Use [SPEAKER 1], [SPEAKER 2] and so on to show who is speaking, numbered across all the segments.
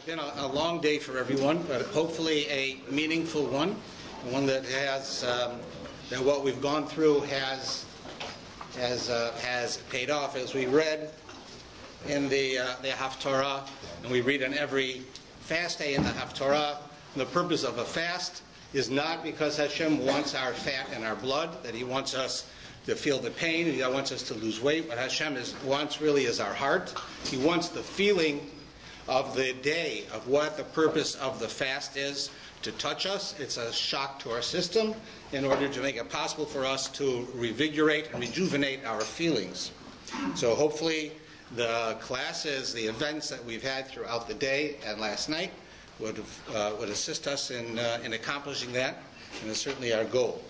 [SPEAKER 1] been a long day for everyone, but hopefully a meaningful one that has that what we've gone through has paid off. As we read in the Haftarah, and we read on every fast day in the Haftarah, the purpose of a fast is not because Hashem wants our fat and our blood, that He wants us to feel the pain, He wants us to lose weight. What Hashem wants really is our heart. He wants the feeling of the day, of what the purpose of the fast is, to touch us. It's a shock to our system in order to make it possible for us to revigorate and rejuvenate our feelings. So hopefully the classes, the events that we've had throughout the day and last night would assist us in accomplishing that, and it's certainly our goal.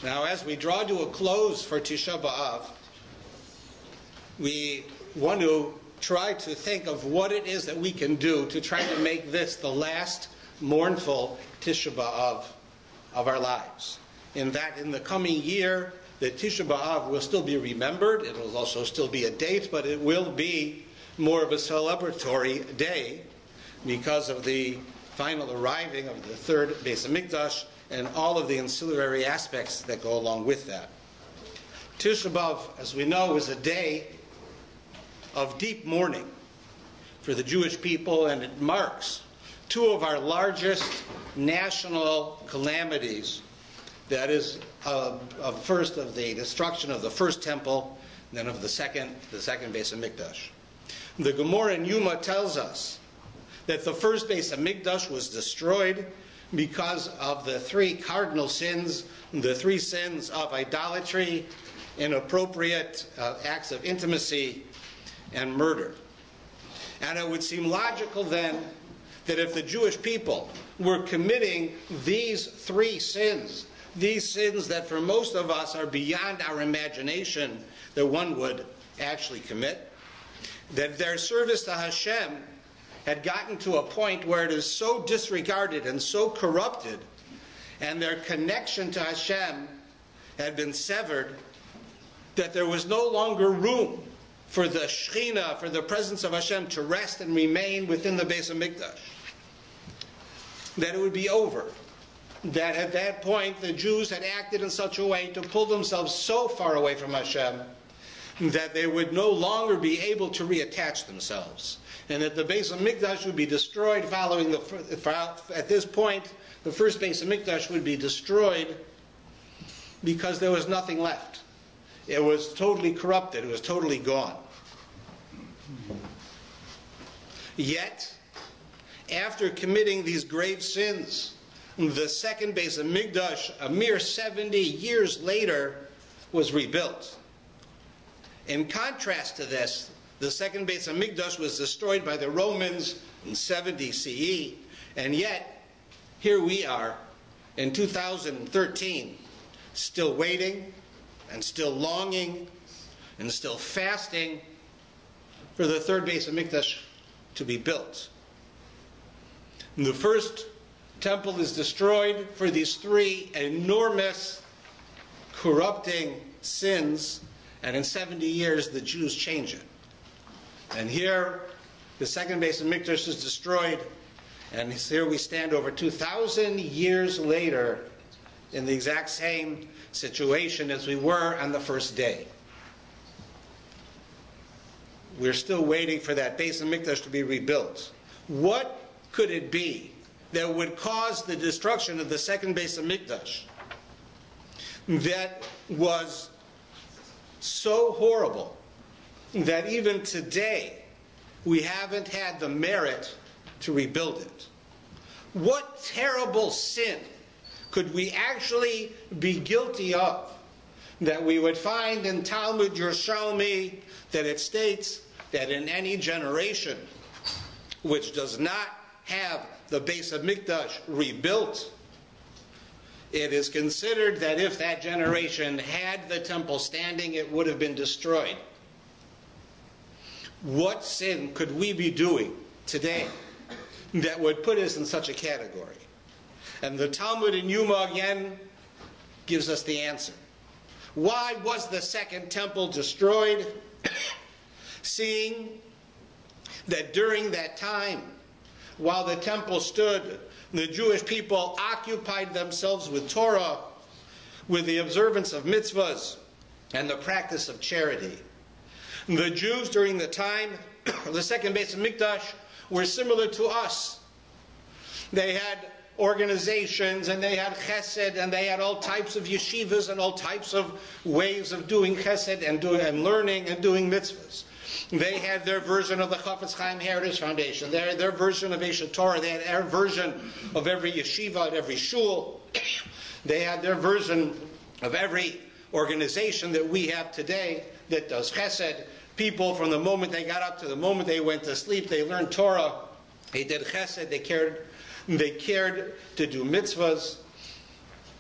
[SPEAKER 1] Now, as we draw to a close for Tisha B'Av, we want to try to think of what it is that we can do to try to make this the last mournful Tisha B'Av of our lives. In that, in the coming year, the Tisha B'Av will still be remembered. It will also still be a date, but it will be more of a celebratory day because of the final arriving of the third Beis HaMikdash and all of the ancillary aspects that go along with that. Tisha B'Av, as we know, is a day of deep mourning for the Jewish people, and it marks two of our largest national calamities. That is, first of the destruction of the first temple, then of the second Beis HaMikdash. The Gemara in Yuma tells us that the first Beis HaMikdash was destroyed because of the three cardinal sins, the three sins of idolatry, inappropriate acts of intimacy, and murder. And it would seem logical then that if the Jewish people were committing these three sins, these sins that for most of us are beyond our imagination that one would actually commit, that their service to Hashem had gotten to a point where it is so disregarded and so corrupted, and their connection to Hashem had been severed, that there was no longer room for the Shekhinah, for the presence of Hashem to rest and remain within the Beis HaMikdash. That it would be over. That at that point the Jews had acted in such a way to pull themselves so far away from Hashem that they would no longer be able to reattach themselves. And that the Beis HaMikdash would be destroyed following at this point, the first Beis HaMikdash would be destroyed because there was nothing left. It was totally corrupted. It was totally gone. Yet, after committing these grave sins, the second Beis HaMikdash, a mere 70 years later, was rebuilt. In contrast to this, the second Beis HaMikdash was destroyed by the Romans in 70 CE, and yet, here we are in 2013, still waiting, and still longing, and still fasting for the third Beis HaMikdash to be built. And the first temple is destroyed for these three enormous, corrupting sins, and in 70 years the Jews change it. And here, the second Beis HaMikdash is destroyed, and here we stand over 2,000 years later in the exact same situation as we were on the first day. We're still waiting for that Beis HaMikdash to be rebuilt. What could it be that would cause the destruction of the second Beis HaMikdash that was so horrible that even today we haven't had the merit to rebuild it? What terrible sin could we actually be guilty of that we would find in Talmud Yerushalmi that it states that in any generation which does not have the Beis HaMikdash rebuilt, it is considered that if that generation had the temple standing, it would have been destroyed. What sin could we be doing today that would put us in such a category? And the Talmud in Yuma again gives us the answer. Why was the second temple destroyed? Seeing that during that time while the temple stood, the Jewish people occupied themselves with Torah, with the observance of mitzvahs, and the practice of charity. The Jews during the time of the second Beis Hamikdash were similar to us. They had organizations, and they had chesed, and they had all types of yeshivas and all types of ways of doing chesed and learning and doing mitzvahs. They had their version of the Chafetz Chaim Heritage Foundation. They had their version of Eshet Torah. They had their version of every yeshiva at every shul. They had their version of every organization that we have today that does chesed. People, from the moment they got up to the moment they went to sleep, they learned Torah. They did chesed. They cared to do mitzvahs.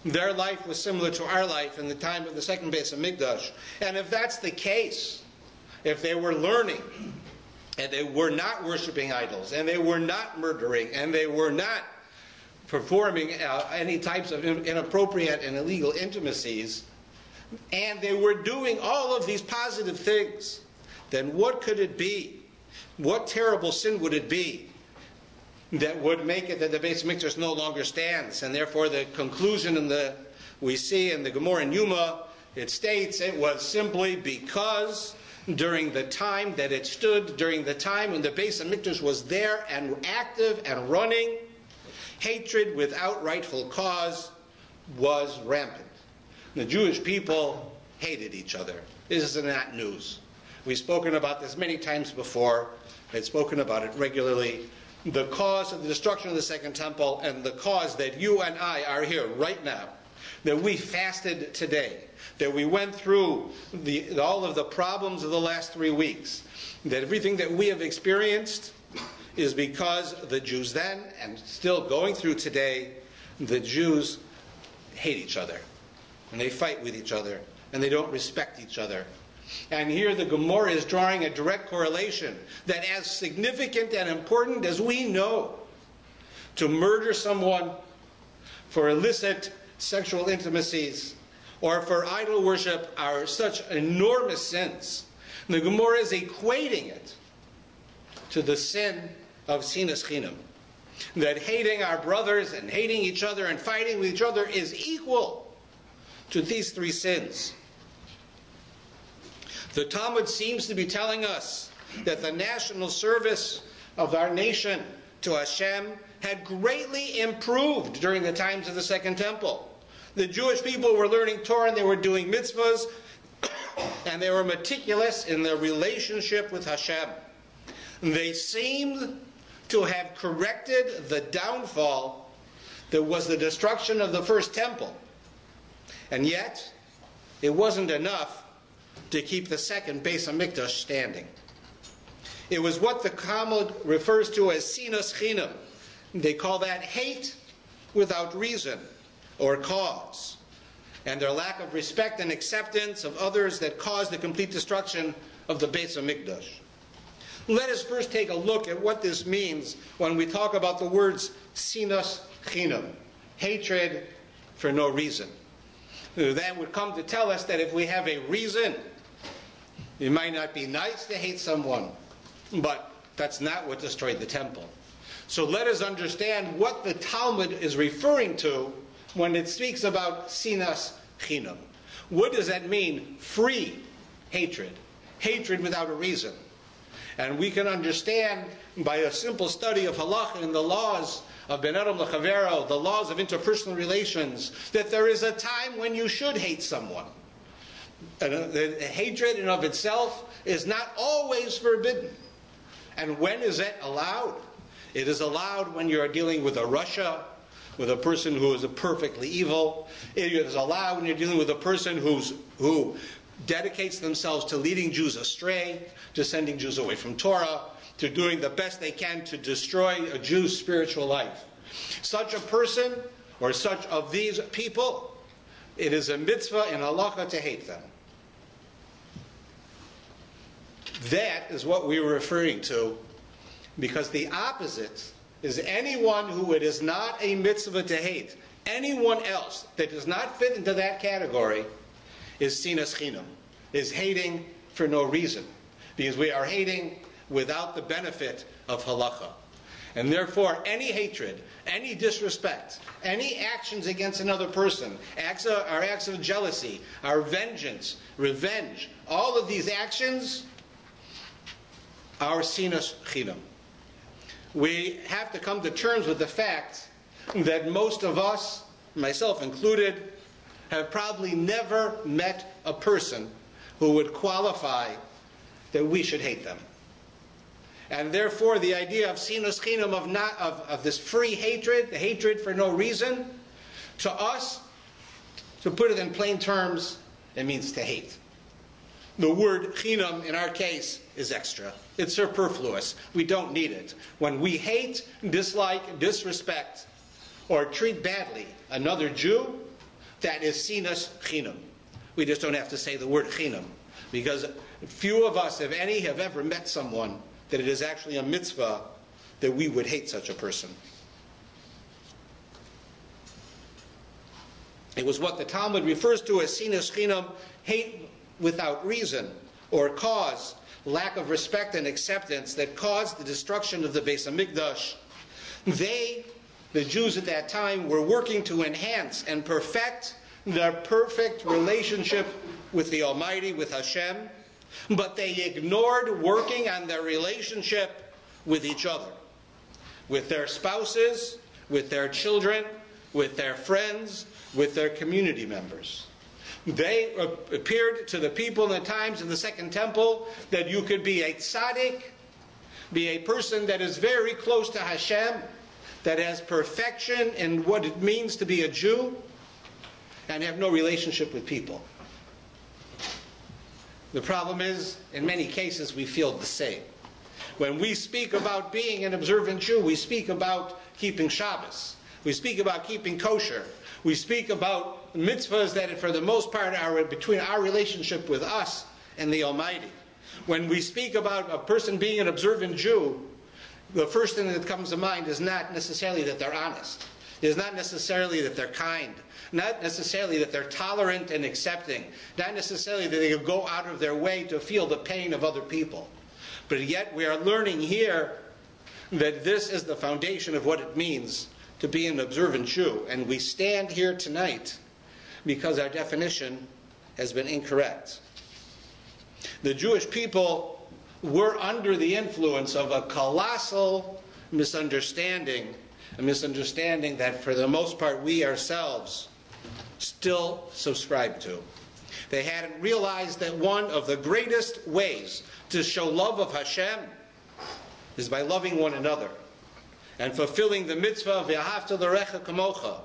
[SPEAKER 1] Their life was similar to our life in the time of the second Beis Hamikdash. And if that's the case, if they were learning, and they were not worshiping idols, and they were not murdering, and they were not performing any types of inappropriate and illegal intimacies, and they were doing all of these positive things, then what could it be? What terrible sin would it be that would make it that the Beis Hamikdash no longer stands? And therefore the conclusion we see in the Gemara in Yuma, it states it was simply because during the time that it stood, during the time when the Beis Hamikdash was there and active and running, hatred without rightful cause was rampant. The Jewish people hated each other. This is not news. We've spoken about this many times before. I've spoken about it regularly. The cause of the destruction of the Second Temple, and the cause that you and I are here right now, that we fasted today, that we went through all of the problems of the last 3 weeks, that everything that we have experienced is because the Jews then, and still going through today, the Jews hate each other, and they fight with each other, and they don't respect each other. And here the Gemara is drawing a direct correlation that as significant and important as we know to murder someone for illicit sexual intimacies or for idol worship are such enormous sins, the Gemara is equating it to the sin of sinas chinam. That hating our brothers and hating each other and fighting with each other is equal to these 3 sins. The Talmud seems to be telling us that the national service of our nation to Hashem had greatly improved during the times of the Second Temple. The Jewish people were learning Torah and they were doing mitzvahs, and they were meticulous in their relationship with Hashem. They seemed to have corrected the downfall that was the destruction of the first temple. And yet, it wasn't enough to keep the second Beis Hamikdash standing. It was what the Talmud refers to as sinas chinam. They call that hate without reason or cause, and their lack of respect and acceptance of others that caused the complete destruction of the Beis Hamikdash. Let us first take a look at what this means when we talk about the words sinas chinam, hatred for no reason. That would come to tell us that if we have a reason, it might not be nice to hate someone, but that's not what destroyed the temple. So let us understand what the Talmud is referring to when it speaks about sinas chinam. What does that mean? Free hatred. Hatred without a reason. And we can understand by a simple study of halakha and the laws of ben adam l'chavero, the laws of interpersonal relations, that there is a time when you should hate someone. And the hatred in of itself is not always forbidden. And when is it allowed? It is allowed when you are dealing with a Russia, with a person who is perfectly evil. It is allowed when you're dealing with a person who dedicates themselves to leading Jews astray, to sending Jews away from Torah, to doing the best they can to destroy a Jew's spiritual life. Such a person, or such of these people, it is a mitzvah in halakha to hate them. That is what we were referring to, because the opposite is anyone who it is not a mitzvah to hate. Anyone else that does not fit into that category is sinas chinam, is hating for no reason, because we are hating without the benefit of halakha. And therefore, any hatred, any disrespect, any actions against another person, our acts of jealousy, our vengeance, revenge, all of these actions are sinus chinam. We have to come to terms with the fact that most of us, myself included, have probably never met a person who would qualify that we should hate them. And therefore, the idea of sinus chinam, of this free hatred, hatred for no reason, to us, to put it in plain terms, it means to hate. The word chinam, in our case, is extra. It's superfluous. We don't need it. When we hate, dislike, disrespect, or treat badly another Jew, that is sinus chinam. We just don't have to say the word chinam, because few of us, if any, have ever met someone that it is actually a mitzvah that we would hate such a person. It was what the Talmud refers to as sinus chinam, hate without reason or cause, lack of respect and acceptance, that caused the destruction of the Beis Hamikdash. They, the Jews at that time, were working to enhance and perfect their perfect relationship with the Almighty, with Hashem, but they ignored working on their relationship with each other, with their spouses, with their children, with their friends, with their community members. They appeared to the people in the times of the Second Temple that you could be a tzaddik, be a person that is very close to Hashem, that has perfection in what it means to be a Jew, and have no relationship with people. The problem is, in many cases, we feel the same. When we speak about being an observant Jew, we speak about keeping Shabbos. We speak about keeping kosher. We speak about mitzvahs that, for the most part, are between our relationship with us and the Almighty. When we speak about a person being an observant Jew, the first thing that comes to mind is not necessarily that they're honest. It is not necessarily that they're kind. Not necessarily that they're tolerant and accepting. Not necessarily that they go out of their way to feel the pain of other people. But yet we are learning here that this is the foundation of what it means to be an observant Jew. And we stand here tonight because our definition has been incorrect. The Jewish people were under the influence of a colossal misunderstanding, a misunderstanding that for the most part we ourselves still subscribe to. They hadn't realized that one of the greatest ways to show love of Hashem is by loving one another and fulfilling the mitzvah of V'ahavta l'recha kamocha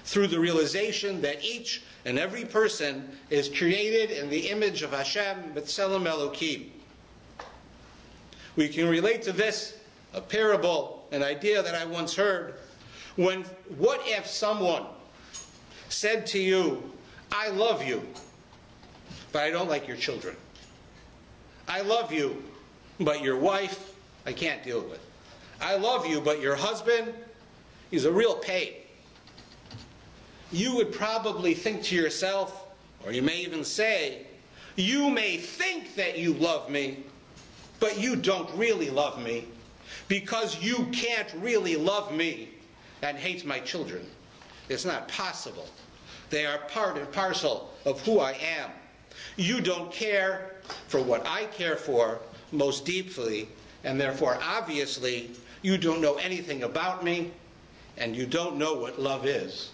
[SPEAKER 1] through the realization that each and every person is created in the image of Hashem b'tselem Elokim. We can relate to this a parable, an idea that I once heard. What if someone said to you, I love you, but I don't like your children. I love you, but your wife, I can't deal with. I love you, but your husband, he's a real pain. You would probably think to yourself, or you may even say, you may think that you love me, but you don't really love me, because you can't really love me and hate my children. It's not possible. They are part and parcel of who I am. You don't care for what I care for most deeply, and therefore, obviously, you don't know anything about me, and you don't know what love is.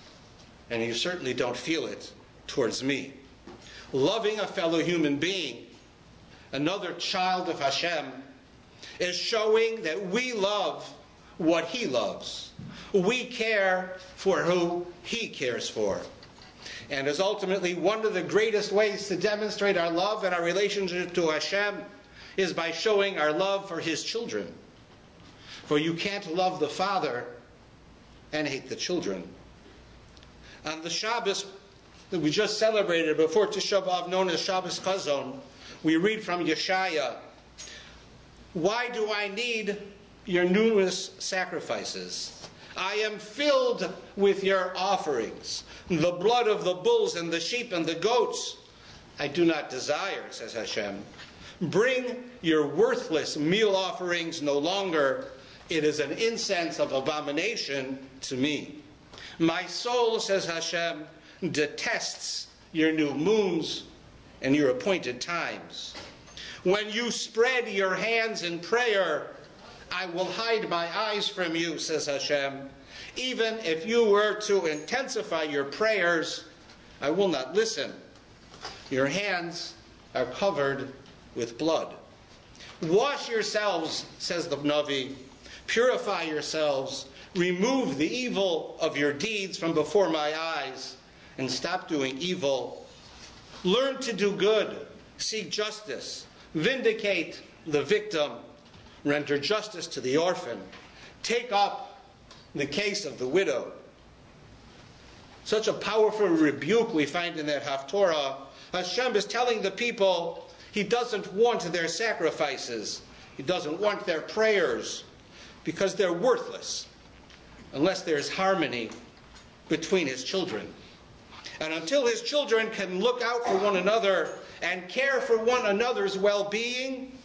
[SPEAKER 1] And you certainly don't feel it towards me. Loving a fellow human being, another child of Hashem, is showing that we love what He loves. We care for who He cares for. And is ultimately one of the greatest ways to demonstrate our love and our relationship to Hashem is by showing our love for His children. For you can't love the Father and hate the children. On the Shabbos that we just celebrated before Tisha B'Av, known as Shabbos Chazon, we read from Yeshaya, "Why do I need your numerous sacrifices? I am filled with your offerings. The blood of the bulls and the sheep and the goats I do not desire," says Hashem. "Bring your worthless meal offerings no longer, It is an incense of abomination to me. My soul, says Hashem, detests your new moons and your appointed times. When you spread your hands in prayer, I will hide my eyes from you, says Hashem. Even if you were to intensify your prayers, I will not listen. Your hands are covered with blood. Wash yourselves, says the Navi. Purify yourselves. Remove the evil of your deeds from before my eyes and stop doing evil. Learn to do good. Seek justice. Vindicate the victim. Render justice to the orphan. Take up the case of the widow. Such a powerful rebuke we find in that Haftorah. Hashem is telling the people He doesn't want their sacrifices. He doesn't want their prayers because they're worthless unless there's harmony between His children. And until His children can look out for one another and care for one another's well-being,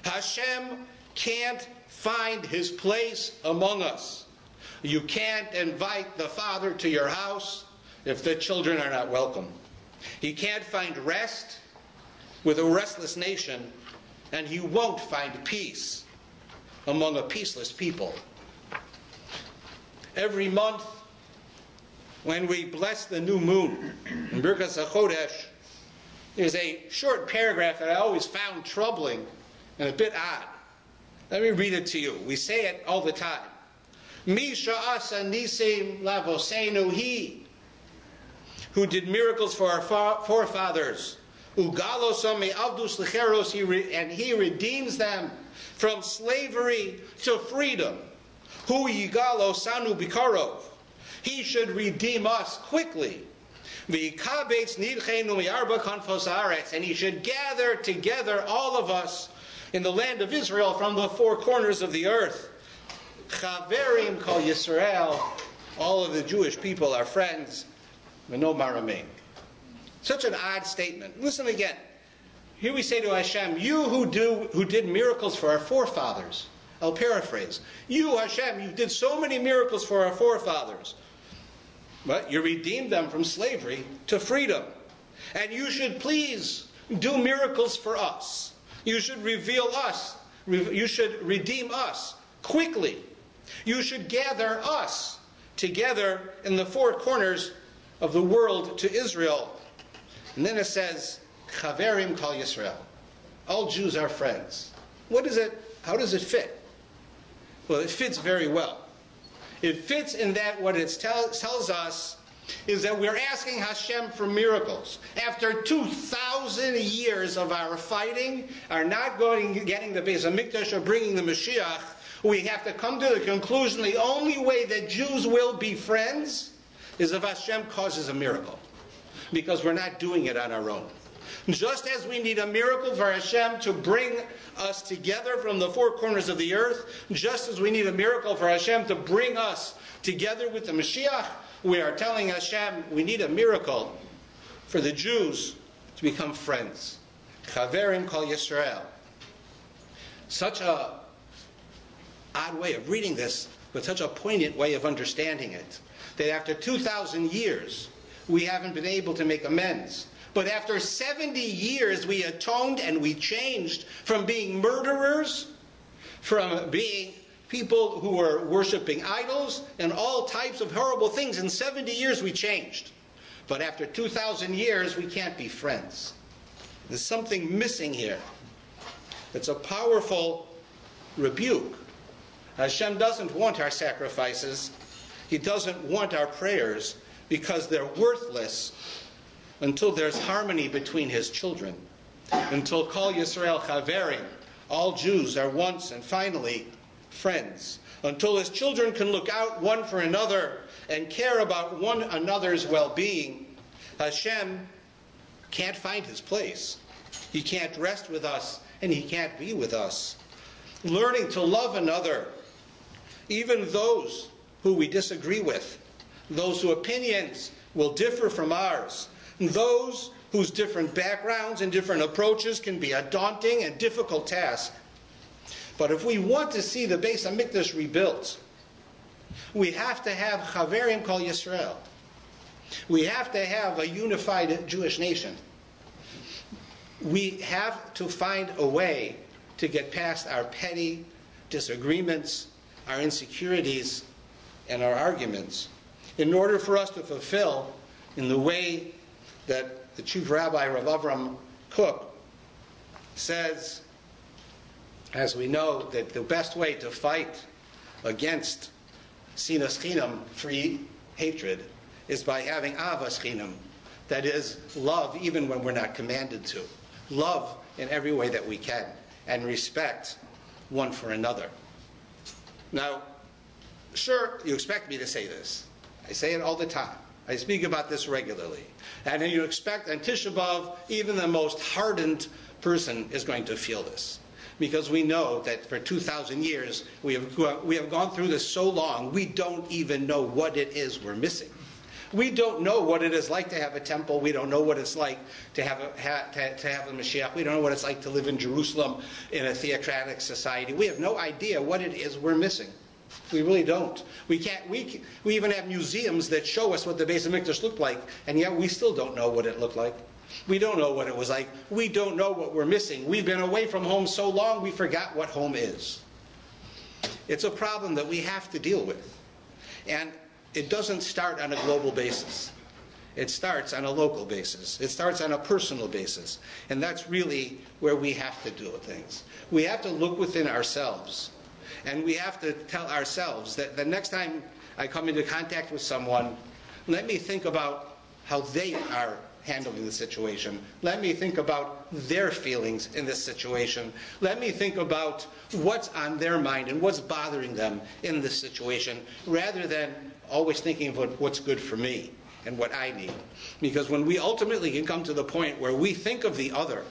[SPEAKER 1] Hashem can't find His place among us. You can't invite the Father to your house if the children are not welcome. He can't find rest with a restless nation, and He won't find peace among a peaceless people. Every month, when we bless the new moon in Birkas HaChodesh, there's a short paragraph that I always found troubling and a bit odd. Let me read it to you. We say it all the time. Mi sha'asa nisim lavosenu he, who did miracles for our forefathers. Ugalosam me'avdus licheros, and He redeems them from slavery to freedom. Hu yigalo sanu bikarov. He should redeem us quickly. V'yikabetz nidchenu mi'arba kanfos haaretz, and He should gather together all of us in the land of Israel from the four corners of the earth. Chaverim kol Yisrael, all of the Jewish people are friends. V'no maramim. Such an odd statement. Listen again. Here we say to Hashem, you who did miracles for our forefathers. I'll paraphrase. You, Hashem, you did so many miracles for our forefathers. But you redeemed them from slavery to freedom. And you should please do miracles for us. You should reveal us. You should redeem us quickly. You should gather us together in the four corners of the world to Israel. And then it says, Chaverim kol Yisrael. All Jews are friends. What is it? How does it fit? Well, it fits very well. It fits in that what it tells us is that we're asking Hashem for miracles. After 2,000 years of our fighting, are not getting the Beis HaMikdash or bringing the Mashiach, we have to come to the conclusion the only way that Jews will be friends is if Hashem causes a miracle. Because we're not doing it on our own. Just as we need a miracle for Hashem to bring us together from the four corners of the earth, just as we need a miracle for Hashem to bring us together with the Mashiach, we are telling Hashem we need a miracle for the Jews to become friends. Chaverim kol Yisrael. Such a odd way of reading this, but such a poignant way of understanding it. That after 2,000 years, we haven't been able to make amends. But after 70 years, we atoned and we changed from being murderers, from being people who were worshiping idols, and all types of horrible things. In 70 years, we changed. But after 2,000 years, we can't be friends. There's something missing here. It's a powerful rebuke. Hashem doesn't want our sacrifices. He doesn't want our prayers because they're worthless until there's harmony between His children. Until Kol Yisrael Chaverim, all Jews are once and finally friends. Until His children can look out one for another and care about one another's well-being, Hashem can't find His place. He can't rest with us and He can't be with us. Learning to love another, even those who we disagree with, those whose opinions will differ from ours, those whose different backgrounds and different approaches can be a daunting and difficult task. But if we want to see the Beis HaMikdash rebuilt, we have to have Chaverim Kol Yisrael. We have to have a unified Jewish nation. We have to find a way to get past our petty disagreements, our insecurities, and our arguments in order for us to fulfill in the way that the chief rabbi, Rav Avram Kook, says, as we know, that the best way to fight against sinas chinam, free hatred, is by having avas chinam, that is, love even when we're not commanded to. Love in every way that we can, and respect one for another. Now, sure, you expect me to say this. I say it all the time. I speak about this regularly. And then you expect, on Tisha B'Av, even the most hardened person is going to feel this. Because we know that for 2,000 years, we have gone through this so long, we don't even know what it is we're missing. We don't know what it is like to have a temple. We don't know what it's like to have a Mashiach. We don't know what it's like to live in Jerusalem in a theocratic society. We have no idea what it is we're missing. We really don't. We even have museums that show us what the Beis HaMikdash looked like, and yet we still don't know what it looked like. We don't know what it was like. We don't know what we're missing. We've been away from home so long, we forgot what home is. It's a problem that we have to deal with. And it doesn't start on a global basis. It starts on a local basis. It starts on a personal basis. And that's really where we have to do things. We have to look within ourselves. And we have to tell ourselves that the next time I come into contact with someone, let me think about how they are handling the situation. Let me think about their feelings in this situation. Let me think about what's on their mind and what's bothering them in this situation, rather than always thinking about what's good for me and what I need. Because when we ultimately can come to the point where we think of the other,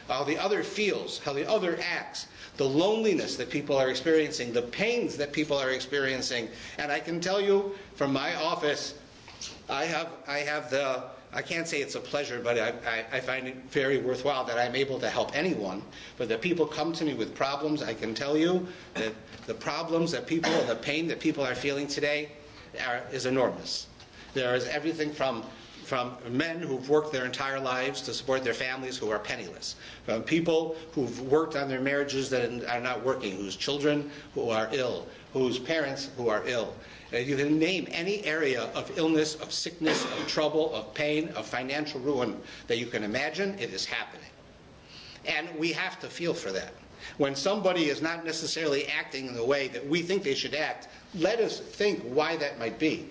[SPEAKER 1] how the other feels, how the other acts, the loneliness that people are experiencing, the pains that people are experiencing. And I can tell you from my office, I can't say it's a pleasure, but I find it very worthwhile that I'm able to help anyone. But that people come to me with problems, I can tell you that the problems that people, and the pain that people are feeling today is enormous. There is everything from men who've worked their entire lives to support their families who are penniless, from people who've worked on their marriages that are not working, whose children who are ill, whose parents who are ill. You can name any area of illness, of sickness, of trouble, of pain, of financial ruin that you can imagine. It is happening. And we have to feel for that. When somebody is not necessarily acting in the way that we think they should act, let us think why that might be.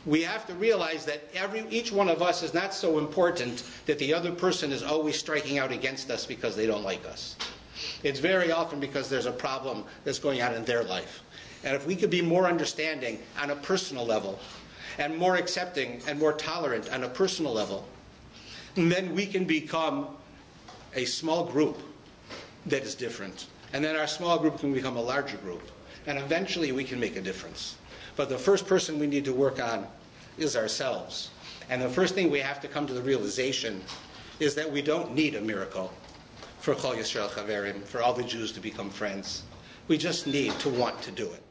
[SPEAKER 1] We have to realize that each one of us is not so important that the other person is always striking out against us because they don't like us. It's very often because there's a problem that's going on in their life. And if we could be more understanding on a personal level, and more accepting and more tolerant on a personal level, then we can become a small group that is different. And then our small group can become a larger group. And eventually we can make a difference. But the first person we need to work on is ourselves. And the first thing we have to come to the realization is that we don't need a miracle for Kol Yisrael Chaverim, for all the Jews to become friends. We just need to want to do it.